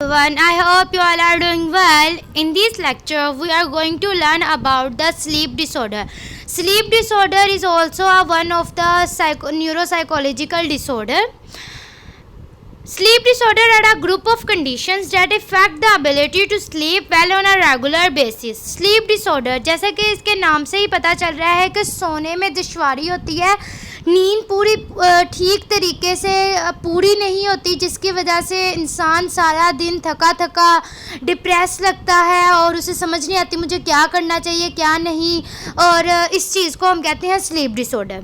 everyone, I hope you all are doing well. In this lecture, we are going to learn about the sleep disorder. Sleep disorder is also one of the neuropsychological disorder. Sleep disorder are a group of conditions that affect the ability to sleep well on a regular basis. Sleep disorder, जैसे कि इसके नाम से ही पता चल रहा है कि सोने में दुश्वारी होती है, नींद पूरी ठीक तरीके से पूरी नहीं होती, जिसकी वजह से इंसान सारा दिन थका थका डिप्रेस लगता है और उसे समझ नहीं आती मुझे क्या करना चाहिए क्या नहीं, और इस चीज़ को हम कहते हैं स्लीप डिसऑर्डर.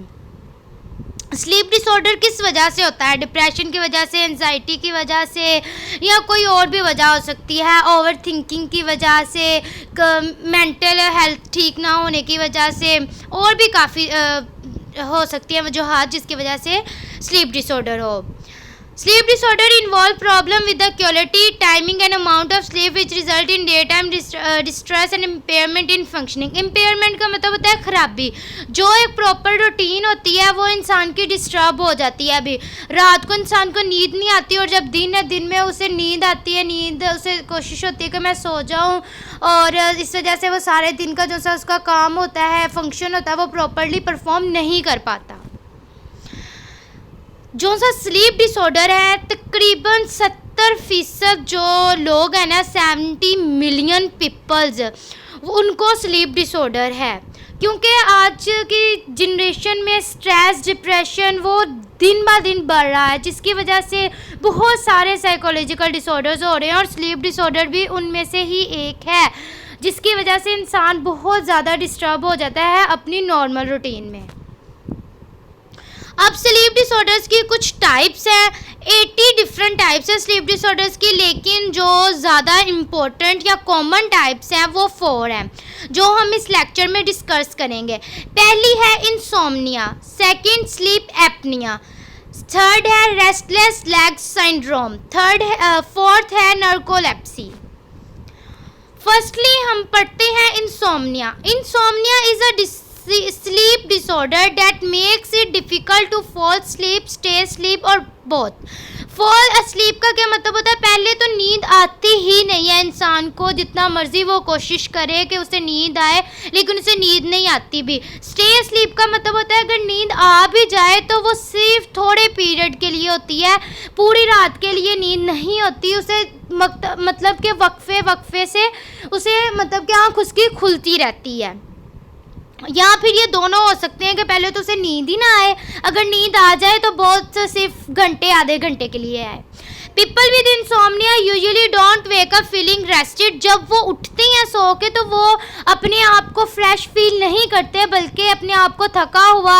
स्लीप डिसऑर्डर किस वजह से होता है? डिप्रेशन की वजह से, एंजाइटी की वजह से, या कोई और भी वजह हो सकती है, ओवर थिंकिंग की वजह से, मेंटल हेल्थ ठीक ना होने की वजह से, और भी काफ़ी हो सकती है वजूहात जिसकी वजह से स्लीप डिसऑर्डर हो. Sleep disorder involve problem with the quality, timing and amount of sleep which result in daytime distress and impairment in functioning. Impairment का मतलब होता है खराबी. जो एक प्रॉपर रूटीन होती है वो इंसान की डिस्टर्ब हो जाती है. अभी रात को इंसान को नींद नहीं आती और जब दिन है दिन में उसे नींद आती है, नींद उसे कोशिश होती है कि मैं सो जाऊं, और इस वजह से वो सारे दिन का जो सा उसका काम होता है, फंक्शन होता है, वो प्रॉपरली परफॉर्म नहीं कर पाता. जो सा स्लीप डिसऑर्डर है तकरीबन 70% जो लोग हैं ना, 70 मिलियन पीपल्स, उनको स्लीप डिसऑर्डर है. क्योंकि आज की जनरेशन में स्ट्रेस, डिप्रेशन वो दिन ब दिन बढ़ रहा है, जिसकी वजह से बहुत सारे साइकोलॉजिकल डिसऑर्डर्स हो रहे हैं और स्लीप डिसऑर्डर भी उनमें से ही एक है, जिसकी वजह से इंसान बहुत ज़्यादा डिस्टर्ब हो जाता है अपनी नॉर्मल रूटीन में. अब स्लीप डिसऑर्डर्स की कुछ टाइप्स हैं. 80 डिफरेंट टाइप्स हैं स्लीप डिसऑर्डर्स की, लेकिन जो ज़्यादा इम्पोर्टेंट या कॉमन टाइप्स हैं वो 4 हैं जो हम इस लेक्चर में डिस्कस करेंगे. पहली है insomnia, second sleep apnoea, third है रेस्टलेस लेग सिंड्रोम, फोर्थ है नार्कोलेप्सी. फर्स्टली हम पढ़ते हैं insomnia. Insomnia is a sleep disorder that makes it difficult to fall asleep, stay asleep or both. fall asleep का क्या मतलब होता है? पहले तो नींद आती ही नहीं है इंसान को, जितना मर्जी वो कोशिश करे कि उसे नींद आए, लेकिन उसे नींद नहीं आती भी. stay asleep का मतलब होता है अगर नींद आ भी जाए तो वो सिर्फ थोड़े पीरियड के लिए होती है, पूरी रात के लिए नींद नहीं होती. उसे मतलब कि वक्फे से उसे मतलब कि आँख उसकी खुलती रहती है. या फिर ये दोनों हो सकते हैं कि पहले तो उसे नींद ही ना आए, अगर नींद आ जाए तो बहुत सिर्फ घंटे आधे घंटे के लिए आए. People with insomnia usually don't wake up feeling rested. जब वो उठते हैं सो के तो वो अपने आप को फ्रेश फील नहीं करते, बल्कि अपने आप को थका हुआ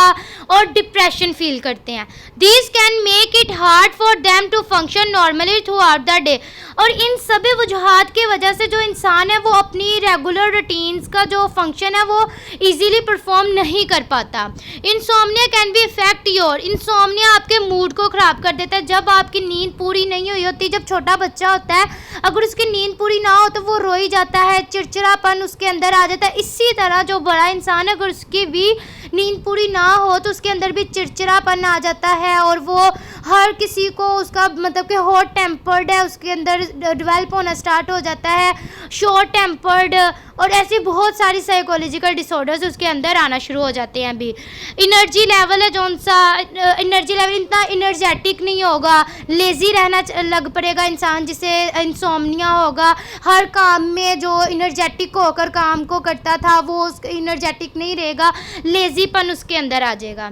और डिप्रेशन फील करते हैं. This can make it hard for them to function normally throughout the day. और इन सभी वजूहात की वजह से जो इंसान है वो अपनी रेगुलर रूटीन्स का जो फंक्शन है वो इजीली परफॉर्म नहीं कर पाता. Insomnia can be effect your. Insomnia आपके मूड को ख़राब कर देता है. जब आपकी नींद पूरी नहीं हुई होती, जब छोटा बच्चा होता है अगर उसकी नींद पूरी ना हो तो वो रो ही जाता है, चिड़चिड़ापन उसके अंदर आ जाता है. इसी तरह जो बड़ा इंसान है अगर उसकी भी नींद पूरी ना हो तो उसके अंदर भी चिड़चिड़ापन आ जाता है, और वो हर किसी को उसका मतलब कि हॉट टेम्पर्ड है उसके अंदर डेवलप होना स्टार्ट हो जाता है, शॉर्ट टेम्पर्ड, और ऐसी बहुत सारी साइकोलॉजिकल डिसऑर्डर्स उसके अंदर आना शुरू हो जाते हैं. अभी एनर्जी लेवल है जो सा एनर्जी लेवल इतना एनर्जेटिक नहीं होगा, लेज़ी रहना लग पड़ेगा इंसान जिसे इंसोम्निया होगा. हर काम में जो एनर्जेटिक होकर काम को करता था वो एनर्जेटिक नहीं रहेगा, लेज़ीपन उसके अंदर आ जाएगा.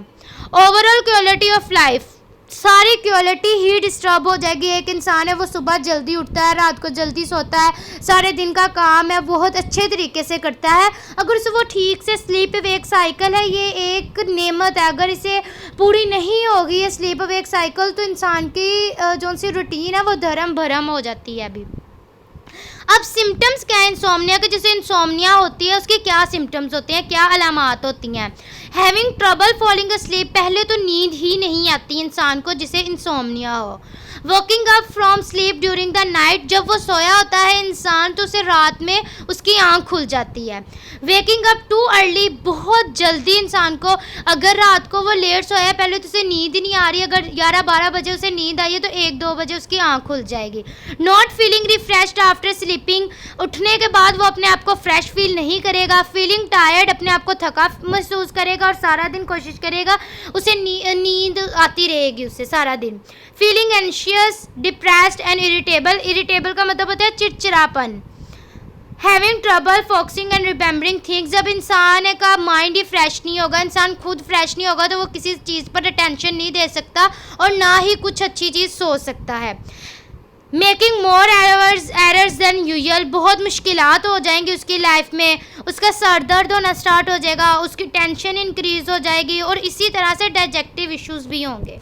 ओवरऑल क्वालिटी ऑफ लाइफ, सारी क्वालिटी ही डिस्टर्ब हो जाएगी. एक इंसान है वो सुबह जल्दी उठता है, रात को जल्दी सोता है, सारे दिन का काम है बहुत अच्छे तरीके से करता है, अगर उसे वो ठीक से स्लीप वेक साइकिल है, ये एक नेमत है. अगर इसे पूरी नहीं होगी ये स्लीप वेक साइकिल तो इंसान की जो सी रूटीन है वो धर्म भरम हो जाती है. अभी अब सिम्टम्स क्या है इंसोम्निया के? जैसे इंसोम्निया होती है उसके क्या सिम्टम्स होते हैं, क्या अलामात होती हैं? हैविंग ट्रबल फॉलिंग अस्लीप, पहले तो नींद ही नहीं आती इंसान को जिसे इंसोम्निया हो। Walking up from sleep during the night, जब वो सोया होता है इंसान तो उसे रात में उसकी आँख खुल जाती है। वेकिंग अप टू अर्ली, बहुत जल्दी इंसान को, अगर रात को वो लेट सोया है, पहले तो उसे नींद ही नहीं आ रही, अगर 11-12 बजे उसे नींद आई है तो 1-2 बजे उसकी आँख खुल जाएगी। Not feeling refreshed after sleeping, उठने के बाद वो अपने आप को फ्रेश फील नहीं करेगा। फीलिंग टायर्ड, अपने आप को थका महसूस करेगा और सारा दिन कोशिश करेगा उसे नींद आती रहेगी उससे सारा दिन। Feeling anxious, depressed and irritable, irritable का मतलब होता है चिड़चिड़ापन। Having trouble focusing and remembering things, जब इंसान का माइंड ही फ्रेश नहीं होगा, इंसान खुद फ्रेश नहीं होगा तो वो किसी चीज़ पर अटेंशन नहीं दे सकता और ना ही कुछ अच्छी चीज़ सोच सकता है। Making more errors than usual, बहुत मुश्किलात हो जाएंगी उसकी लाइफ में, उसका सर दर्द होना स्टार्ट हो जाएगा, उसकी टेंशन इंक्रीज हो जाएगी और इसी तरह से डाइजेस्टिव इश्यूज भी होंगे।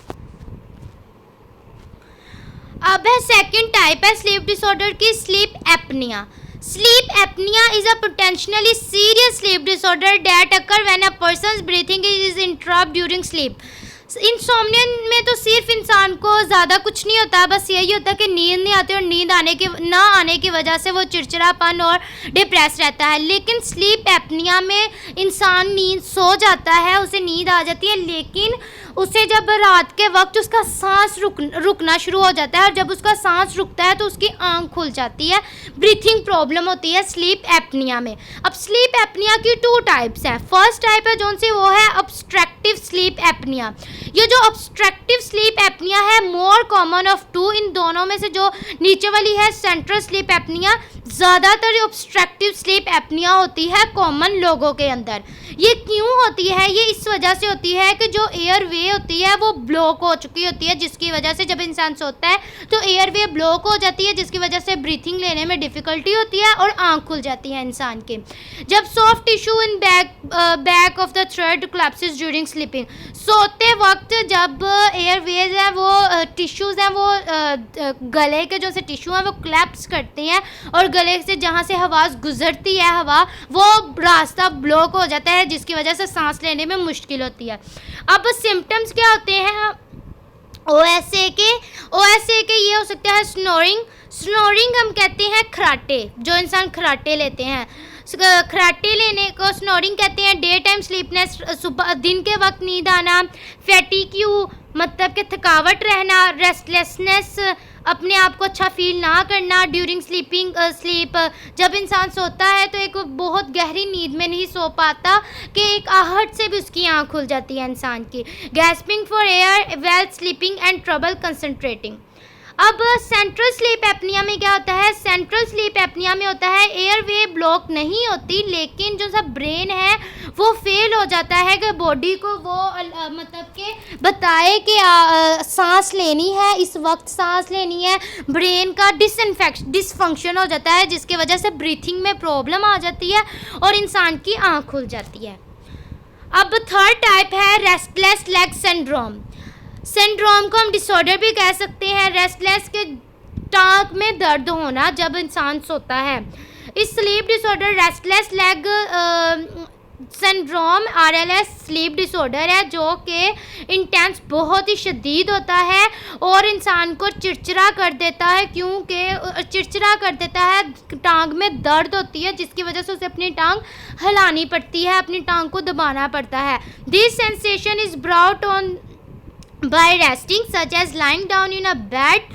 अब है सेकंड टाइप है स्लीप डिसऑर्डर की, sleep apnoea. Sleep apnea is a potentially serious sleep disorder that occur when a person's breathing is interrupted during sleep. Insomnia में तो सिर्फ इंसान को ज़्यादा कुछ नहीं होता, बस यही होता है कि नींद नहीं आती और नींद ना आने की वजह से वो चिड़चिड़ापन और डिप्रेस रहता है। लेकिन स्लीप एपनिया में इंसान नींद सो जाता है, उसे नींद आ जाती है, लेकिन उसे जब रात के वक्त उसका सांस रुकना शुरू हो जाता है और जब उसका सांस रुकता है तो उसकी आंख खुल जाती है, ब्रीथिंग प्रॉब्लम होती है स्लीप एपनिया में। अब स्लीप एपनिया की 2 टाइप्स हैं। फर्स्ट टाइप है जो सी वो है ऑब्स्ट्रक्टिव स्लीप एपनिया। ये जो ऑब्स्ट्रक्टिव स्लीप एपनिया है मोर कॉमन ऑफ 2, इन दोनों में से जो नीचे वाली है सेंट्रल स्लीप एपनिया, ज़्यादातर ऑब्स्ट्रक्टिव स्लीप एपनिया होती है कॉमन लोगों के अंदर। ये क्यों होती है? ये इस वजह से होती है कि जो एयर वे होती है वो ब्लॉक हो चुकी होती है, जिसकी वजह से जब इंसान सोता है तो एयर वे ब्लॉक हो जाती है, जिसकी वजह से ब्रीथिंग लेने में डिफ़िकल्टी होती है और आँख खुल जाती है इंसान के। जब soft tissue in back of the throat collapses during sleeping, सोते वक्त जब एयर वेज है वो टिश्यूज़ हैं वो गले के जो से टिश्यू हैं वो कोलैप्स करते हैं और गले से जहाँ से हवा गुजरती है हवा वो रास्ता ब्लॉक हो जाता है, जिसकी वजह से सांस लेने में मुश्किल होती है। अब सिम्टम्स क्या होते हैं ओएसए के ये हो सकता है स्नोरिंग हम कहते हैं खराटे, जो इंसान खराटे लेते हैं, खराटे लेने को स्नोरिंग कहते हैं। डे टाइम स्लीपनेस, सुबह दिन के वक्त नींद आना। फैटिग्यू मतलब कि थकावट रहना। रेस्टलेसनेस, अपने आप को अच्छा फील ना करना ड्यूरिंग स्लीप, जब इंसान सोता है तो एक बहुत गहरी नींद में नहीं सो पाता कि एक आहट से भी उसकी आँख खुल जाती है इंसान की। Gasping for air well sleeping and trouble concentrating. अब सेंट्रल स्लीप एपनिया में क्या होता है? सेंट्रल स्लीप एपनिया में होता है एयर वे ब्लॉक नहीं होती, लेकिन जो सा ब्रेन है वो फेल हो जाता है कि बॉडी को वो मतलब कि बताए कि सांस लेनी है, इस वक्त सांस लेनी है। ब्रेन का डिसफंक्शन हो जाता है, जिसकी वजह से ब्रीथिंग में प्रॉब्लम आ जाती है और इंसान की आँख खुल जाती है। अब थर्ड टाइप है रेस्टलेस लेग सिंड्रोम को हम डिसऑर्डर भी कह सकते हैं। रेस्टलेस के टांग में दर्द होना जब इंसान सोता है, इस sleep disorder restless leg syndrome RLS sleep disorder है, जो कि इंटेंस बहुत ही शदीद होता है और इंसान को चिड़चिड़ा कर देता है, क्योंकि चिड़चिड़ा कर देता है, टांग में दर्द होती है, जिसकी वजह से उसे अपनी टांग हिलानी पड़ती है, अपनी टांग को दबाना पड़ता है। This sensation is brought on by resting such as lying down in a bed.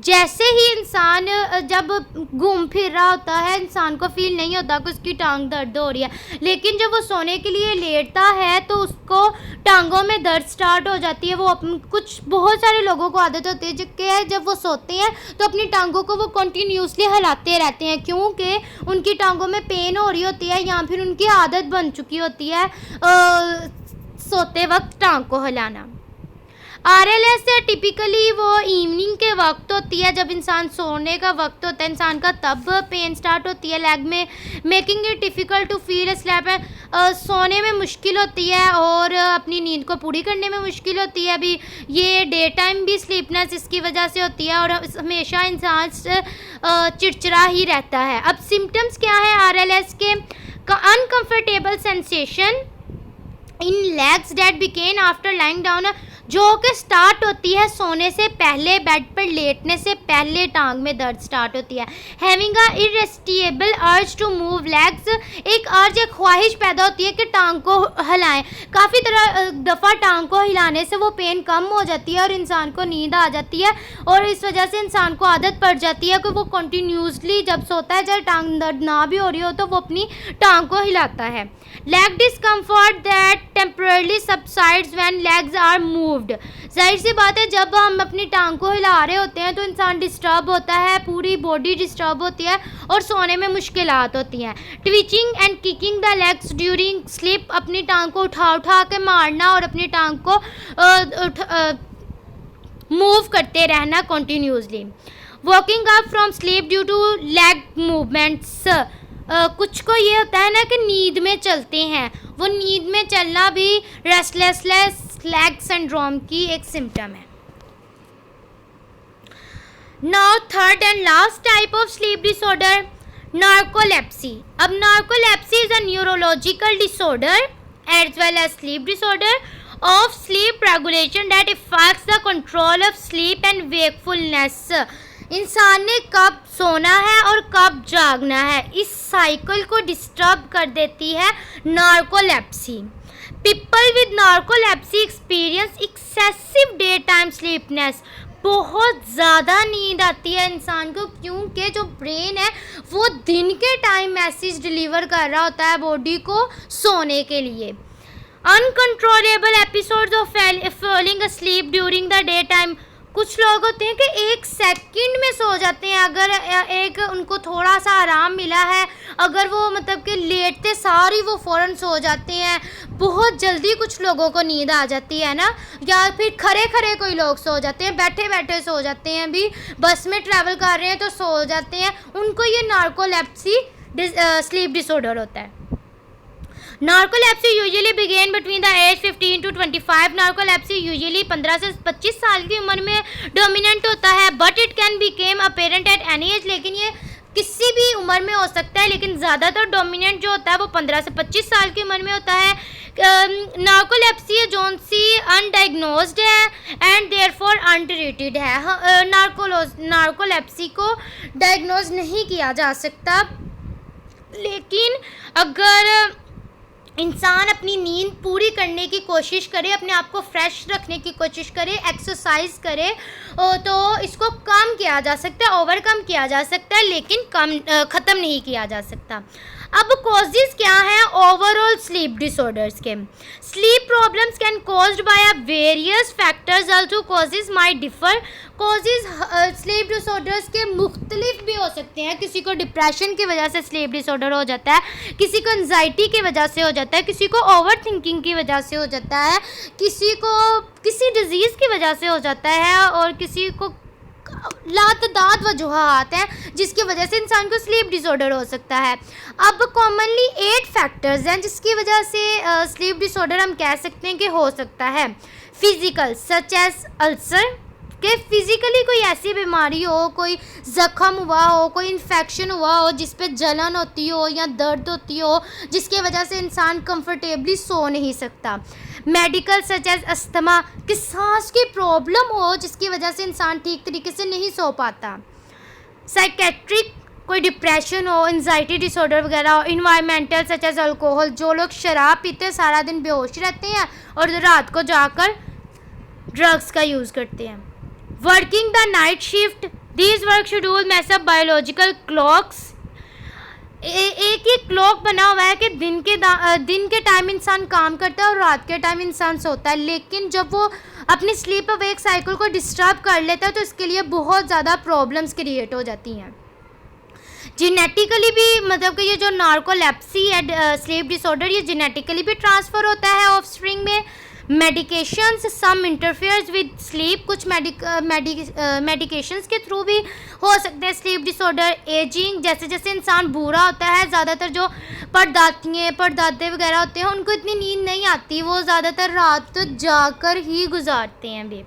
जैसे ही इंसान जब घूम फिर रहा होता है, इंसान को फील नहीं होता कि उसकी टांग दर्द हो रही है, लेकिन जब वो सोने के लिए लेटता है तो उसको टांगों में दर्द स्टार्ट हो जाती है। वो बहुत सारे लोगों को आदत होती है कि जब वो सोते हैं तो अपनी टांगों को वो कंटिन्यूसली हिलाते रहते हैं, क्योंकि उनकी टांगों में पेन हो रही होती है या फिर उनकी आदत बन चुकी होती है सोते वक्त टांग को हिलाना। RLS है टिपिकली वो इवनिंग के वक्त होती है, जब इंसान सोने का वक्त होता है इंसान का, तब पेन स्टार्ट होती है लेग में, making it difficult to feel sleep है। सोने में मुश्किल होती है और अपनी नींद को पूरी करने में मुश्किल होती है। अभी ये डे टाइम भी स्लीपनेस इसकी वजह से होती है और हमेशा इंसान चिड़चिड़ा ही रहता है। अब सिम्टम्स क्या है RLS के? Uncomfortable sensation in legs that begin after lying down, जो कि स्टार्ट होती है सोने से पहले, बेड पर लेटने से पहले टांग में दर्द स्टार्ट होती है। Having a irresistible urge to move legs, एक अर्ज, एक ख्वाहिश पैदा होती है कि टांग को हिलाएं। काफ़ी दफ़ा टांग को हिलाने से वो पेन कम हो जाती है और इंसान को नींद आ जाती है और इस वजह से इंसान को आदत पड़ जाती है कि वो कंटिन्यूसली जब सोता है, चाहे टांग दर्द ना भी हो रही हो, तो वो अपनी टांग को हिलाता है। Leg discomfort that temporarily subsides when legs are moved, जाहिर सी बात है जब हम अपनी टांग को हिला रहे होते हैं तो इंसान डिस्टर्ब होता है, पूरी बॉडी डिस्टर्ब होती है और सोने में मुश्किलात होती हैं। Twitching and kicking the legs during sleep, अपनी टांग को उठा उठा के मारना और अपनी टांग को मूव करते रहना continuously. Waking up from sleep due to leg movements, कुछ को ये होता है ना कि नींद में चलते हैं, वो नींद में चलना भी रेस्टलेसनेस लेग सिंड्रोम की एक सिम्टम है। Now third and last type of sleep disorder, narcolepsy. अब narcolepsy is a neurological disorder as well as sleep disorder of sleep regulation that affects the control of sleep and wakefulness। इंसान ने कब सोना है और कब जागना है, इस साइकिल को डिस्टर्ब कर देती है narcolepsy. People with narcolepsy experience excessive day time sleepiness, बहुत ज़्यादा नींद आती है इंसान को, क्योंकि जो ब्रेन है वो दिन के टाइम मैसेज डिलीवर कर रहा होता है बॉडी को सोने के लिए। Uncontrollable episodes of falling asleep during the day time, कुछ लोग होते हैं कि एक सेकंड में सो जाते हैं, अगर एक उनको थोड़ा सा आराम मिला है, अगर वो मतलब कि लेटते सारी वो फ़ौरन सो जाते हैं। बहुत जल्दी कुछ लोगों को नींद आ जाती है ना, या फिर खड़े खड़े कोई लोग सो जाते हैं, बैठे बैठे सो जाते हैं, भी बस में ट्रैवल कर रहे हैं तो सो जाते हैं, उनको ये नार्कोलेप्सी स्लीप डिसऑर्डर होता है। Narcolepsy usually begin between the age 15 to 25। Narcolepsy usually 15 से 25 साल की उम्र में डोमिनेंट होता है, but it can became apparent at any as, लेकिन ये किसी भी उम्र में हो सकता है, लेकिन ज़्यादातर डोमिनेंट जो होता है वो 15 से 25 साल की उम्र में होता है। नार्कोलेप्सी है जोन सी अनडायग्नोज्ड है एंड देयरफॉर अनट्रीटेड है। नार्कोलेप्सी को डायग्नोज नहीं किया जा सकता, लेकिन अगर इंसान अपनी नींद पूरी करने की कोशिश करे, अपने आप को फ्रेश रखने की कोशिश करे, एक्सरसाइज करे, तो इसको कम किया जा सकता है, ओवरकम किया जा सकता है, लेकिन ख़त्म नहीं किया जा सकता। अब कॉजेज़ क्या हैं ओवरऑल स्लीप डिसऑर्डर्स के? Sleep problems can caused by a various factors, also causes might differ. Causes sleep disorders के मुख्तलिफ भी हो सकते हैं, किसी को डिप्रेशन की वजह से स्लीप डिसऑर्डर हो जाता है, किसी को एंजाइटी की वजह से हो जाता है, किसी को ओवर थिंकिंग की वजह से हो जाता है, किसी को किसी डिज़ीज़ की वजह से हो जाता है, और किसी को लातदाद वजूहात हैं जिसकी वजह से इंसान को स्लीप डिसऑर्डर हो सकता है। अब कॉमनली 8 फैक्टर्स हैं जिसकी वजह से स्लीप डिसऑर्डर हम कह सकते हैं कि हो सकता है। फिज़िकल सच एज अल्सर, कि फिज़िकली कोई ऐसी बीमारी हो, कोई ज़ख़म हुआ हो, कोई इन्फेक्शन हुआ हो जिस पे जलन होती हो या दर्द होती हो, जिसकी वजह से इंसान कंफर्टेबली सो नहीं सकता। मेडिकल सच एज अस्थमा, कि सांस की प्रॉब्लम हो जिसकी वजह से इंसान ठीक तरीके से नहीं सो पाता। साइकेट्रिक, कोई डिप्रेशन हो, एंजाइटी डिसऑर्डर वगैरह हो। इन्वायरमेंटल सच एज अल्कोहल, जो लोग शराब पीते सारा दिन बेहोश रहते हैं और रात को जाकर ड्रग्स का यूज़ करते हैं। Working the night shift, these work schedule mess up biological clocks, एक ही क्लॉक बना हुआ है कि दिन के टाइम इंसान काम करता है और रात के टाइम इंसान सोता है, लेकिन जब वो अपनी स्लीप अवेक साइकिल को डिस्टर्ब कर लेता है तो इसके लिए बहुत ज़्यादा प्रॉब्लम्स क्रिएट हो जाती हैं। जेनेटिकली भी, मतलब कि ये जो नार्कोलेप्सी है स्लीप डिसऑर्डर, ये जेनेटिकली भी ट्रांसफ़र होता है ऑफस्प्रिंग में। Medications, some interferes with sleep, कुछ मेडिकेशंस के थ्रू भी हो सकते हैं स्लीप डिसऑर्डर। एजिंग, जैसे जैसे इंसान बूढ़ा होता है, ज़्यादातर जो परदातियाँ परदादे वगैरह होते हैं उनको इतनी नींद नहीं आती, वो ज़्यादातर रात जाकर ही गुजारते हैं भी।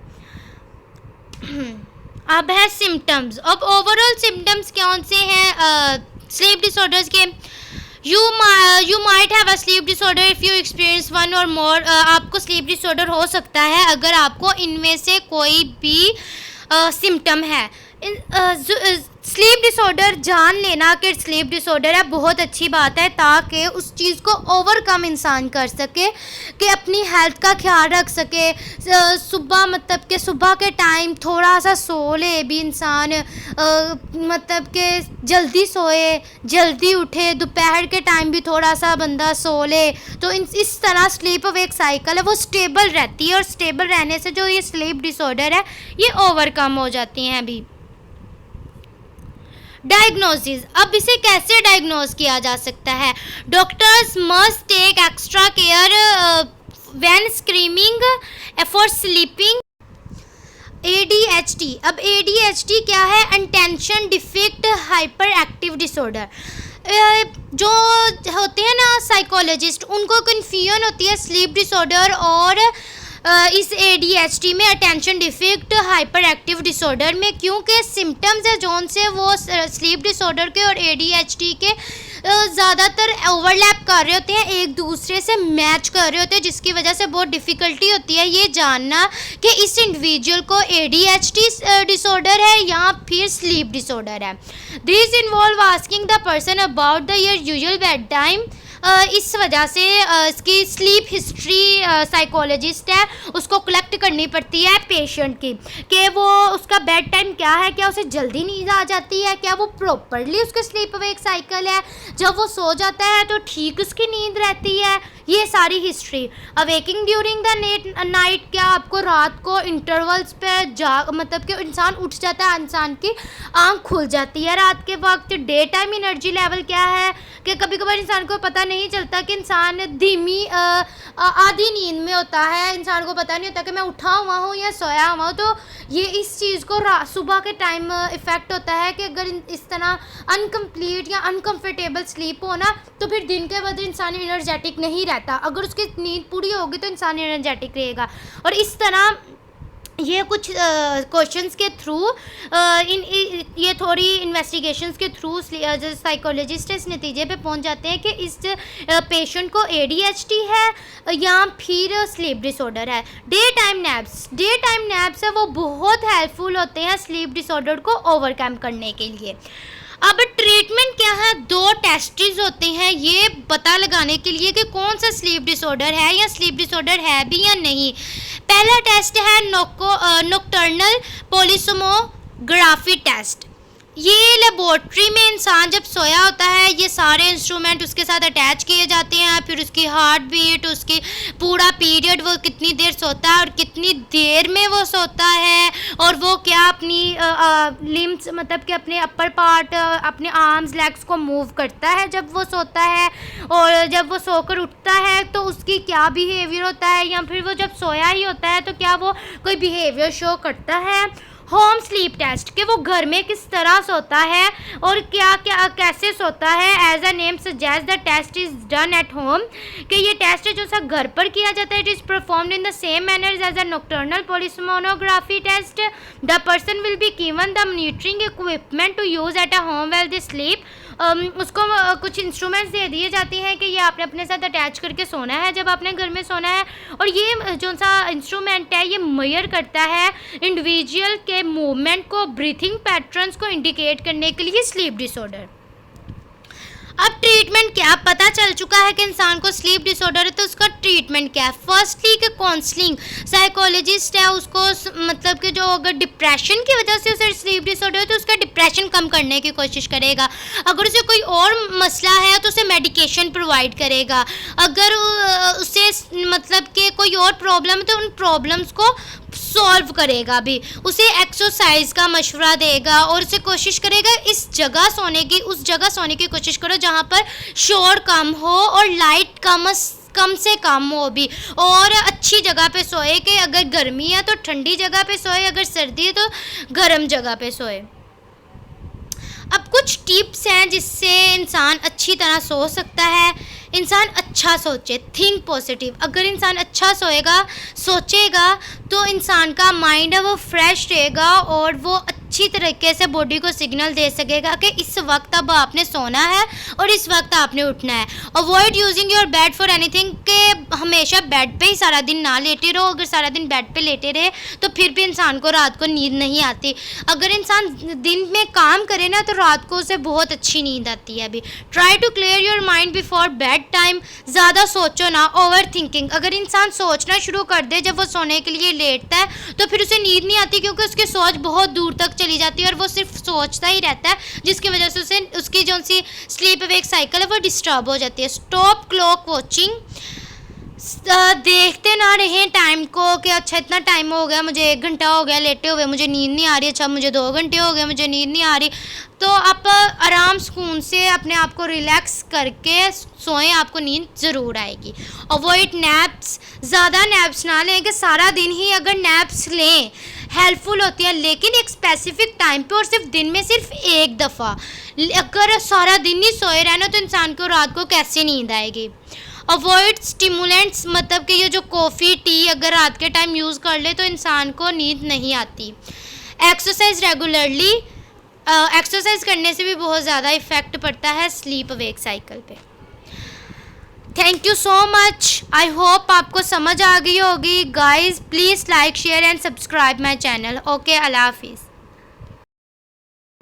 अब है सिम्टम्स। अब ओवरऑल सिम्टम्स कौन से हैं स्लीप डिसऑर्डर्स के? You might have a slip disorder if you experience one और मोर। आपको स्लीप डिसऑर्डर हो सकता है अगर आपको इनमें से कोई भी सिम्टम है। स्लीप डिसऑर्डर जान लेना कि स्लीप डिसऑर्डर है बहुत अच्छी बात है, ताकि उस चीज़ को ओवरकम इंसान कर सके, कि अपनी हेल्थ का ख्याल रख सके। सुबह मतलब कि सुबह के टाइम थोड़ा सा सो ले भी इंसान, मतलब कि जल्दी सोए जल्दी उठे, दोपहर के टाइम भी थोड़ा सा बंदा सो ले, तो इस तरह स्लीप अवेक साइकिल है वो स्टेबल रहती है, और स्टेबल रहने से जो ये स्लीप डिसऑर्डर है ये ओवरकम हो जाती हैं अभी। डायग्नोसिस। अब इसे कैसे डायग्नोज किया जा सकता है? Doctors must take extra care when screening for sleeping. ADHD। अब ADHD क्या है? Attention deficit hyperactive disorder. जो होते हैं ना साइकोलॉजिस्ट, उनको कन्फ्यूजन होती है स्लीप डिसऑर्डर और इस ADHD में, attention deficit hyperactive disorder में, क्योंकि सिम्टम्स है जौन से वो स्लीप डिसऑर्डर के और ADHD के ज़्यादातर ओवरलैप कर रहे होते हैं, एक दूसरे से मैच कर रहे होते हैं, जिसकी वजह से बहुत डिफ़िकल्टी होती है ये जानना कि इस इंडिविजुअल को ADHD डिसऑर्डर है या फिर स्लीप डिसऑर्डर है। This involve asking the person about the your usual bed time. इस वजह से इसकी स्लीप हिस्ट्री साइकोलॉजिस्ट है उसको कलेक्ट करनी पड़ती है पेशेंट की, कि वो उसका बेड टाइम क्या है, क्या उसे जल्दी नींद आ जाती है, क्या वो प्रॉपरली उसका स्लीप अवेक साइकिल है, जब वो सो जाता है तो ठीक उसकी नींद रहती है, ये सारी history. Awaking during the night, क्या आपको रात को इंटरवल्स पे मतलब कि इंसान उठ जाता है, इंसान की आँख खुल जाती है रात के वक्त। डे टाइम एनर्जी लेवल क्या है, कि कभी कभार इंसान को पता नहीं चलता कि इंसान धीमी आधी नींद में होता है, इंसान को पता नहीं होता कि मैं उठा हुआ हूँ या सोया हुआ हूँ, तो ये इस चीज़ को सुबह के टाइम इफ़ेक्ट होता है कि अगर इस तरह अनकम्प्लीट या अनकम्फर्टेबल स्लीप हो ना, तो फिर दिन के बाद इंसान एनर्जेटिक नहीं रहता। अगर उसकी नींद पूरी होगी तो इंसान एनर्जेटिक रहेगा। और इस तरह ये कुछ क्वेश्चंस के थ्रू ये थोड़ी इन्वेस्टिगेशंस के थ्रू जो साइकोलॉजिस्ट इस नतीजे पे पहुंच जाते हैं कि इस पेशेंट को ADHD है या फिर स्लीप डिसऑर्डर है। डे टाइम नैप्स है वो बहुत हेल्पफुल होते हैं स्लीप डिसऑर्डर को ओवरकम करने के लिए। अब ट्रीटमेंट क्या है? 2 टेस्ट्स होते हैं ये पता लगाने के लिए कि कौन सा स्लीप डिसऑर्डर है या स्लीप डिसऑर्डर है भी या नहीं। पहला टेस्ट है नॉकटर्नल पॉलीसोमोग्राफी टेस्ट। ये लेबोरेटरी में इंसान जब सोया होता है, ये सारे इंस्ट्रूमेंट उसके साथ अटैच किए जाते हैं, फिर उसकी हार्ट बीट, उसकी पूरा पीरियड, वो कितनी देर सोता है और कितनी देर में वो सोता है, और वो क्या अपनी लिम्स मतलब कि अपने अपर पार्ट, अपने आर्म्स लेग्स को मूव करता है जब वो सोता है, और जब वो सोकर उठता है तो उसकी क्या बिहेवियर होता है, या फिर वो जब सोया ही होता है तो क्या वो कोई बिहेवियर शो करता है। होम स्लीप टेस्ट, कि वो घर में किस तरह सोता है और क्या क्या कैसे सोता है। As a name suggest the test is done at home, कि ये टेस्ट है जो सा घर पर किया जाता है। It is performed in the same manner as a nocturnal polysomnography test. The person will be given the monitoring equipment to use at a home while they sleep. उसको कुछ इंस्ट्रूमेंट्स दे दिए जाते हैं कि ये आपने अपने साथ अटैच करके सोना है जब आपने घर में सोना है, और ये जो सा इंस्ट्रूमेंट है ये मेजर करता है इंडिविजुअल के मूवमेंट को, ब्रीथिंग पैटर्न्स को इंडिकेट करने के लिए स्लीप डिसऑर्डर। अब ट्रीटमेंट क्या, पता चल चुका है कि इंसान को स्लीप डिसऑर्डर है तो उसका ट्रीटमेंट क्या है। फर्स्टली कि काउंसलिंग, साइकोलॉजिस्ट है उसको मतलब कि जो अगर डिप्रेशन की वजह से उसे स्लीप डिसऑर्डर है तो उसका डिप्रेशन कम करने की कोशिश करेगा। अगर उसे कोई और मसला है तो उसे मेडिकेशन प्रोवाइड करेगा। अगर उसे मतलब कि कोई और प्रॉब्लम है तो उन प्रॉब्लम्स को सॉल्व करेगा भी। उसे एक्सरसाइज का मशवरा देगा और उसे कोशिश करेगा इस जगह सोने की, उस जगह सोने की कोशिश करो जहाँ पर शोर कम हो और लाइट कम कम से कम हो भी, और अच्छी जगह पे सोए कि अगर गर्मी है तो ठंडी जगह पे सोए, अगर सर्दी है तो गर्म जगह पे सोए। अब कुछ टिप्स हैं जिससे इंसान अच्छी तरह सो सकता है। इंसान अच्छा सोचे, थिंक पॉजिटिव। अगर इंसान अच्छा सोएगा, सोचेगा, तो इंसान का माइंड है वो फ्रेश रहेगा और वो अच्छी तरीके से बॉडी को सिग्नल दे सकेगा कि इस वक्त अब आपने सोना है और इस वक्त आपने उठना है। Avoid using your bed for anything, के हमेशा बेड पे ही सारा दिन ना लेटे रहो। अगर सारा दिन बेड पे लेटे रहे तो फिर भी इंसान को रात को नींद नहीं आती। अगर इंसान दिन में काम करे ना तो रात को उसे बहुत अच्छी नींद आती है। अभी try to clear your mind before bed time. ज़्यादा सोचो ना, ओवर थिंकिंग। अगर इंसान सोचना शुरू कर दे जब वो सोने के लिए लेटता है तो फिर उसे नींद नहीं आती, क्योंकि उसकी सोच बहुत दूर तक चली जाती है और वो सिर्फ सोचता ही रहता है, जिसकी वजह से उसे उसकी जो सी स्लीप वेक साइकिल है वो डिस्टर्ब हो जाती है। Stop clock watching. देखते ना रहें टाइम को कि अच्छा इतना टाइम हो गया, मुझे 1 घंटा हो गया लेटे हुए, मुझे नींद नहीं आ रही, अच्छा मुझे 2 घंटे हो गए, मुझे नींद नहीं आ रही। तो आप आराम सुकून से अपने आप को रिलैक्स करके सोएं, आपको नींद ज़रूर आएगी। Avoid naps. ज़्यादा नैप्स ना लें कि सारा दिन ही अगर नैप्स लें हेल्पफुल होती है, लेकिन एक स्पेसिफिक टाइम पे और सिर्फ दिन में सिर्फ 1 दफ़ा। अगर सारा दिन ही सोए रहना तो इंसान को रात को कैसे नींद आएगी। अवॉइड स्टिमुलेंट्स, मतलब कि ये जो कॉफ़ी टी अगर रात के टाइम यूज़ कर ले तो इंसान को नींद नहीं आती। Exercise regularly. एक्सरसाइज करने से भी बहुत ज़्यादा इफ़ेक्ट पड़ता है स्लीप वेक साइकिल पे। Thank you so much. I hope आपको समझ आ गई होगी guys. Please like share and subscribe my channel. Okay, अल्लाह हाफिज़।